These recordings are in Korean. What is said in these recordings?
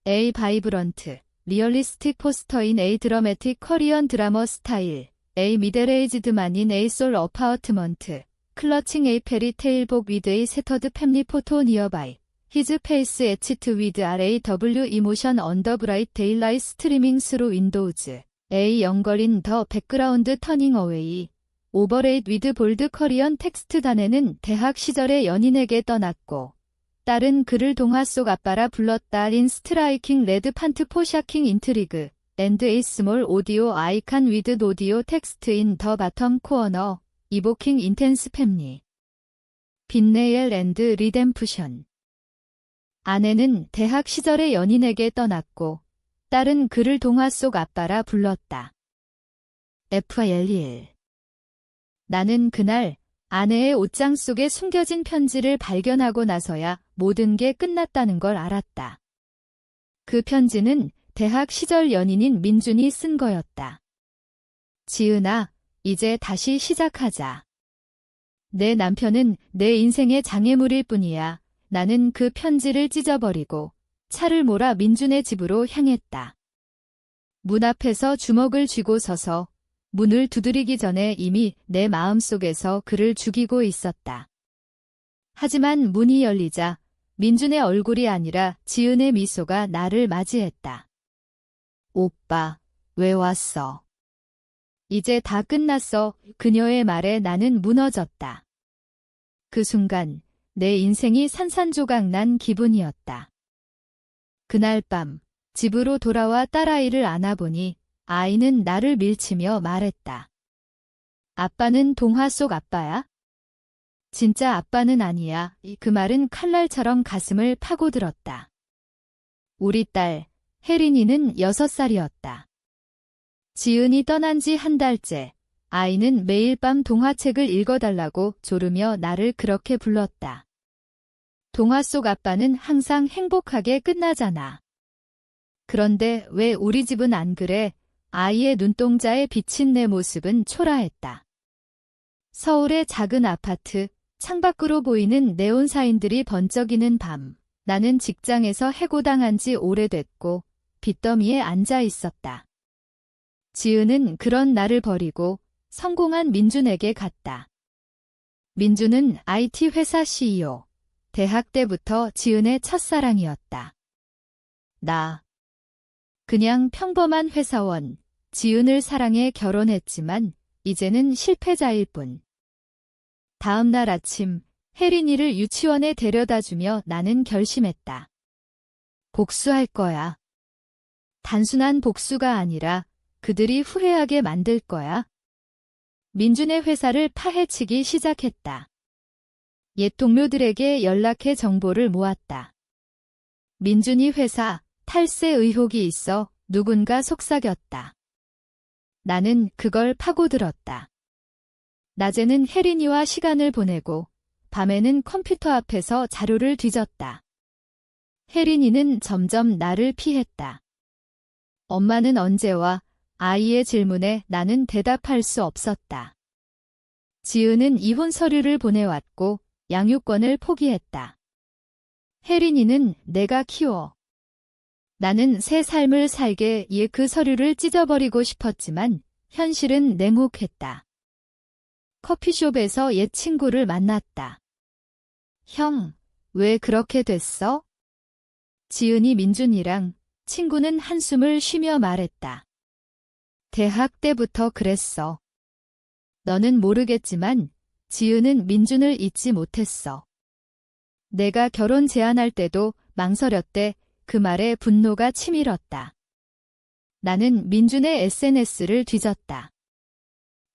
A 바이브런트, 리얼리스틱 포스터인 A 드라마틱 커리언 드라머 스타일, A 미들에이지드만 인 A 솔 어파어트먼트, 클러칭 A 페리테일 복 위드 A 세터드 팹리 포토 니어바이, 히즈 페이스 에치트 위드 RAW 이모션 언더 브라이트 데일라이트 스트리밍 스루 윈도우즈, A 영걸인 더 백그라운드 터닝 어웨이, 오버레이드 위드 볼드 커리언 텍스트 단에는 대학 시절의 연인에게 떠났고, 딸은 그를 동화 속 아빠라 불렀다. 인 스트라이킹 레드 판트 포샤킹 인트리그 앤드 에이 스몰 오디오 아이칸 위드 오디오 텍스트 인 더 바텀 코어너 이보킹 인텐스 팹리 빈네일 앤드 리뎀프션. 아내는 대학 시절의 연인에게 떠났고 딸은 그를 동화 속 아빠라 불렀다. FL1 나는 그날 아내의 옷장 속에 숨겨진 편지를 발견하고 나서야 모든 게 끝났다는 걸 알았다. 그 편지는 대학 시절 연인인 민준이 쓴 거였다. 지은아, 이제 다시 시작하자. 내 남편은 내 인생의 장애물일 뿐이야. 나는 그 편지를 찢어버리고 차를 몰아 민준의 집으로 향했다. 문 앞에서 주먹을 쥐고 서서 문을 두드리기 전에 이미 내 마음속에서 그를 죽이고 있었다. 하지만 문이 열리자 민준의 얼굴이 아니라 지은의 미소가 나를 맞이했다. 오빠, 왜 왔어? 이제 다 끝났어. 그녀의 말에 나는 무너졌다. 그 순간 내 인생이 산산조각 난 기분이었다. 그날 밤 집으로 돌아와 딸아이를 안아보니 아이는 나를 밀치며 말했다. 아빠는 동화 속 아빠야? 진짜 아빠는 아니야. 그 말은 칼날처럼 가슴을 파고들었다. 우리 딸, 혜린이는 6살이었다. 지은이 떠난 지 한 달째, 아이는 매일 밤 동화책을 읽어달라고 조르며 나를 그렇게 불렀다. 동화 속 아빠는 항상 행복하게 끝나잖아. 그런데 왜 우리 집은 안 그래? 아이의 눈동자에 비친 내 모습은 초라했다. 서울의 작은 아파트, 창밖으로 보이는 네온 사인들이 번쩍이는 밤, 나는 직장에서 해고당한 지 오래됐고 빚더미에 앉아 있었다. 지은은 그런 나를 버리고 성공한 민준에게 갔다. 민준은 IT 회사 CEO, 대학 때부터 지은의 첫사랑이었다. 나 그냥 평범한 회사원, 지은을 사랑해 결혼했지만 이제는 실패자일 뿐. 다음 날 아침 혜린이를 유치원에 데려다주며 나는 결심했다. 복수할 거야. 단순한 복수가 아니라 그들이 후회하게 만들 거야. 민준의 회사를 파헤치기 시작했다. 옛 동료들에게 연락해 정보를 모았다. 민준이 회사 탈세 의혹이 있어 누군가 속삭였다. 나는 그걸 파고들었다. 낮에는 혜린이와 시간을 보내고 밤에는 컴퓨터 앞에서 자료를 뒤졌다. 혜린이는 점점 나를 피했다. 엄마는 언제 와? 아이의 질문에 나는 대답할 수 없었다. 지은은 이혼 서류를 보내왔고 양육권을 포기했다. 혜린이는 내가 키워. 나는 새 삶을 살게 그 서류를 찢어버리고 싶었지만 현실은 냉혹했다. 커피숍에서 옛 친구를 만났다. 형, 왜 그렇게 됐어? 지은이 민준이랑 친구는 한숨을 쉬며 말했다. 대학 때부터 그랬어. 너는 모르겠지만 지은은 민준을 잊지 못했어. 내가 결혼 제안할 때도 망설였대. 그 말에 분노가 치밀었다. 나는 민준의 SNS를 뒤졌다.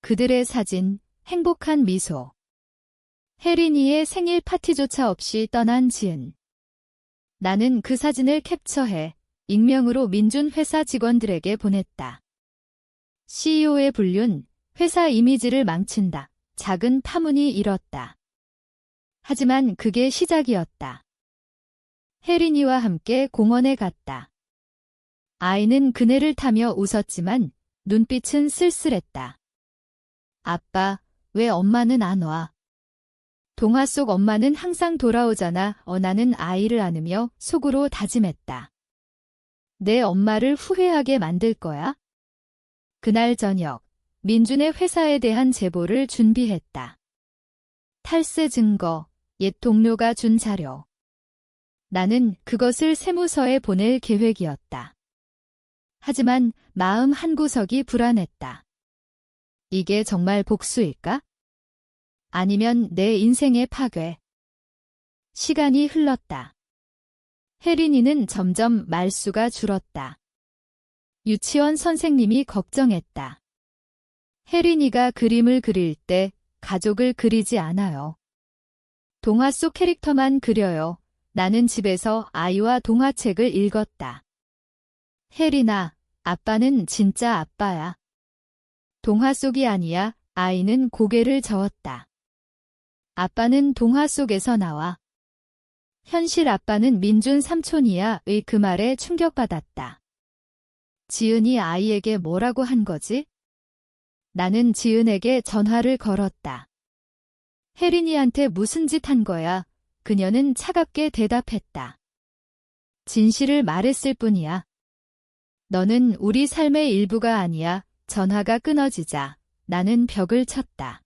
그들의 사진, 행복한 미소. 혜린이의 생일 파티조차 없이 떠난 지은. 나는 그 사진을 캡처해 익명으로 민준 회사 직원들에게 보냈다. CEO의 불륜, 회사 이미지를 망친다. 작은 파문이 일었다. 하지만 그게 시작이었다. 혜린이와 함께 공원에 갔다. 아이는 그네를 타며 웃었지만 눈빛은 쓸쓸했다. 아빠, 왜 엄마는 안 와? 동화 속 엄마는 항상 돌아오잖아. 나는 아이를 안으며 속으로 다짐했다. 내 엄마를 후회하게 만들 거야? 그날 저녁, 민준의 회사에 대한 제보를 준비했다. 탈세 증거, 옛 동료가 준 자료. 나는 그것을 세무서에 보낼 계획이었다. 하지만 마음 한구석이 불안했다. 이게 정말 복수일까? 아니면 내 인생의 파괴? 시간이 흘렀다. 혜린이는 점점 말수가 줄었다. 유치원 선생님이 걱정했다. 혜린이가 그림을 그릴 때 가족을 그리지 않아요. 동화 속 캐릭터만 그려요. 나는 집에서 아이와 동화책을 읽었다. 혜린아, 아빠는 진짜 아빠야. 동화 속이 아니야. 아이는 고개를 저었다. 아빠는 동화 속에서 나와. 현실 아빠는 민준 삼촌이야.의 그 말에 충격받았다. 지은이 아이에게 뭐라고 한 거지? 나는 지은에게 전화를 걸었다. 혜린이한테 무슨 짓 한 거야? 그녀는 차갑게 대답했다. 진실을 말했을 뿐이야. 너는 우리 삶의 일부가 아니야. 전화가 끊어지자 나는 벽을 쳤다.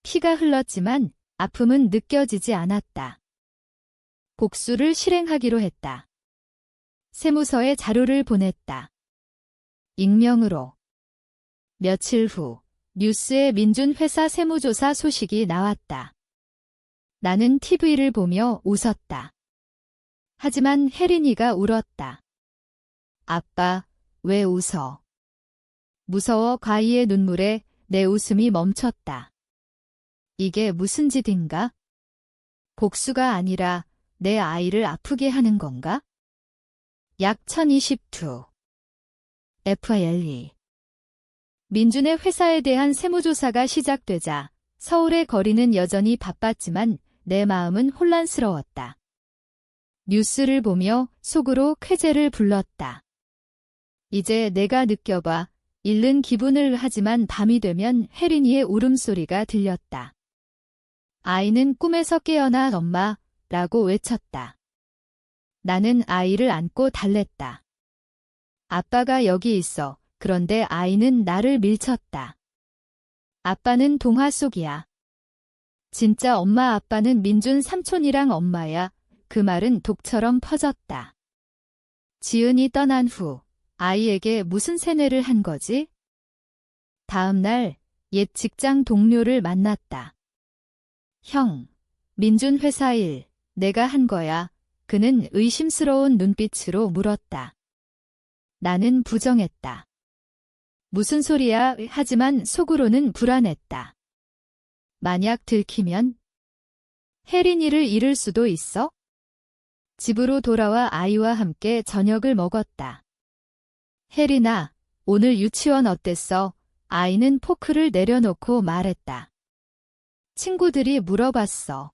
피가 흘렀지만 아픔은 느껴지지 않았다. 복수를 실행하기로 했다. 세무서에 자료를 보냈다. 익명으로. 며칠 후 뉴스에 민준 회사 세무조사 소식이 나왔다. 나는 TV를 보며 웃었다. 하지만 혜린이가 울었다. 아빠, 왜 웃어? 무서워 가희의 눈물에 내 웃음이 멈췄다. 이게 무슨 짓인가? 복수가 아니라 내 아이를 아프게 하는 건가? 약 1022. FILE. 민준의 회사에 대한 세무조사가 시작되자 서울의 거리는 여전히 바빴지만 내 마음은 혼란스러웠다. 뉴스를 보며 속으로 쾌재를 불렀다. 이제 내가 느껴봐. 잃는 기분을 하지만 밤이 되면 혜린이의 울음소리가 들렸다. 아이는 꿈에서 깨어나 엄마라고 외쳤다. 나는 아이를 안고 달랬다. 아빠가 여기 있어. 그런데 아이는 나를 밀쳤다. 아빠는 동화 속이야. 진짜 엄마 아빠는 민준 삼촌이랑 엄마야. 그 말은 독처럼 퍼졌다. 지은이 떠난 후 아이에게 무슨 세뇌를 한 거지? 다음 날 옛 직장 동료를 만났다. 형, 민준 회사 일 내가 한 거야. 그는 의심스러운 눈빛으로 물었다. 나는 부정했다. 무슨 소리야? 하지만 속으로는 불안했다. 만약 들키면? 혜린이를 잃을 수도 있어? 집으로 돌아와 아이와 함께 저녁을 먹었다. 혜린아, 오늘 유치원 어땠어? 아이는 포크를 내려놓고 말했다. 친구들이 물어봤어.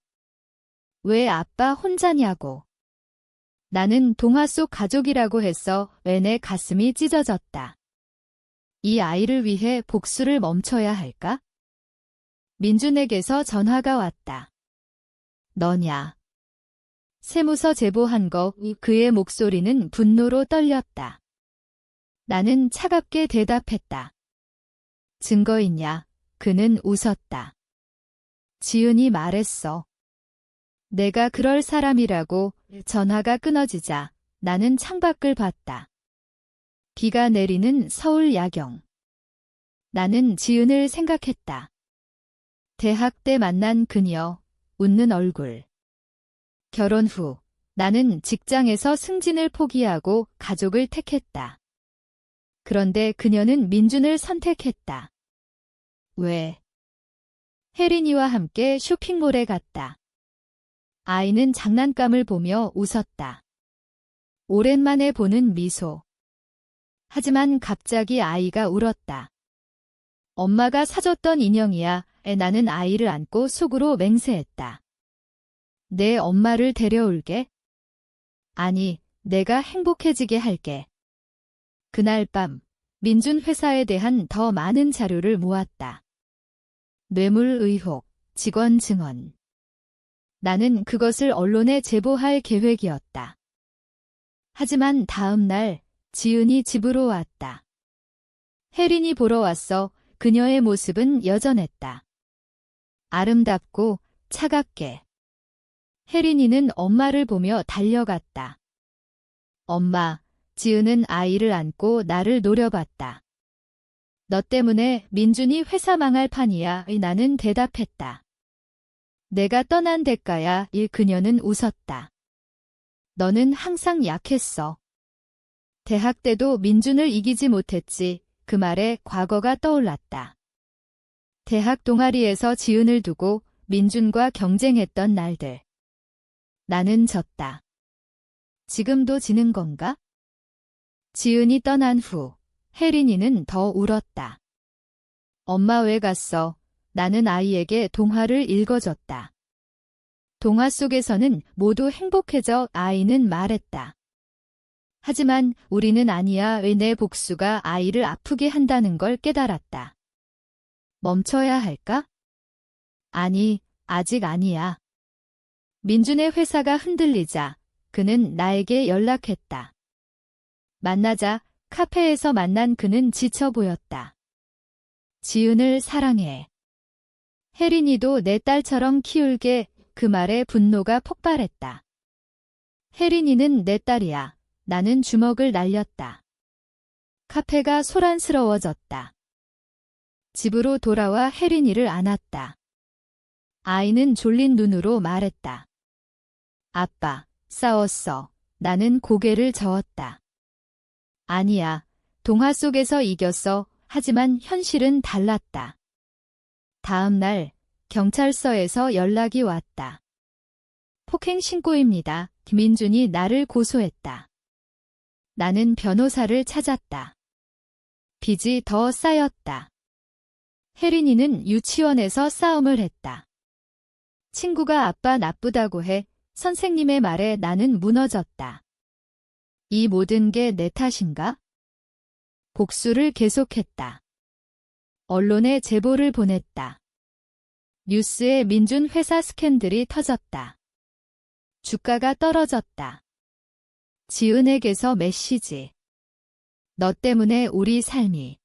왜 아빠 혼자냐고. 나는 동화 속 가족이라고 했어. 왜 내 가슴이 찢어졌다. 이 아이를 위해 복수를 멈춰야 할까? 민준에게서 전화가 왔다. 너냐? 세무서 제보한 거. 그의 목소리는 분노로 떨렸다. 나는 차갑게 대답했다. 증거 있냐? 그는 웃었다. 지은이 말했어. 내가 그럴 사람이라고. 전화가 끊어지자 나는 창밖을 봤다. 비가 내리는 서울 야경. 나는 지은을 생각했다. 대학 때 만난 그녀, 웃는 얼굴. 결혼 후 나는 직장에서 승진을 포기하고 가족을 택했다. 그런데 그녀는 민준을 선택했다. 왜? 혜린이와 함께 쇼핑몰에 갔다. 아이는 장난감을 보며 웃었다. 오랜만에 보는 미소. 하지만 갑자기 아이가 울었다. 엄마가 사줬던 인형이야. 나는 아이를 안고 속으로 맹세했다. 내 엄마를 데려올게. 아니, 내가 행복해지게 할게. 그날 밤, 민준 회사에 대한 더 많은 자료를 모았다. 뇌물 의혹, 직원 증언. 나는 그것을 언론에 제보할 계획이었다. 하지만 다음 날 지은이 집으로 왔다. 혜린이 보러 왔어. 그녀의 모습은 여전했다. 아름답고 차갑게. 혜린이는 엄마를 보며 달려갔다. 엄마, 지은은 아이를 안고 나를 노려봤다. 너 때문에 민준이 회사 망할 판이야. 나는 대답했다. 내가 떠난 대가야. 그녀는 웃었다. 너는 항상 약했어. 대학 때도 민준을 이기지 못했지. 그 말에 과거가 떠올랐다. 대학 동아리에서 지은을 두고 민준과 경쟁했던 날들. 나는 졌다. 지금도 지는 건가? 지은이 떠난 후 혜린이는 더 울었다. 엄마 왜 갔어? 나는 아이에게 동화를 읽어줬다. 동화 속에서는 모두 행복해져. 아이는 말했다. 하지만 우리는 아니야. 왜 내 복수가 아이를 아프게 한다는 걸 깨달았다. 멈춰야 할까? 아니, 아직 아니야. 민준의 회사가 흔들리자 그는 나에게 연락했다. 만나자. 카페에서 만난 그는 지쳐 보였다. 지은을 사랑해. 혜린이도 내 딸처럼 키울게. 그 말에 분노가 폭발했다. 혜린이는 내 딸이야. 나는 주먹을 날렸다. 카페가 소란스러워졌다. 집으로 돌아와 혜린이를 안았다. 아이는 졸린 눈으로 말했다. 아빠, 싸웠어. 나는 고개를 저었다. 아니야. 동화 속에서 이겼어. 하지만 현실은 달랐다. 다음 날 경찰서에서 연락이 왔다. 폭행 신고입니다. 김민준이 나를 고소했다. 나는 변호사를 찾았다. 빚이 더 쌓였다. 혜린이는 유치원에서 싸움을 했다. 친구가 아빠 나쁘다고 해. 선생님의 말에 나는 무너졌다. 이 모든 게 내 탓인가? 복수를 계속했다. 언론에 제보를 보냈다. 뉴스에 민준 회사 스캔들이 터졌다. 주가가 떨어졌다. 지은에게서 메시지. 너 때문에 우리 삶이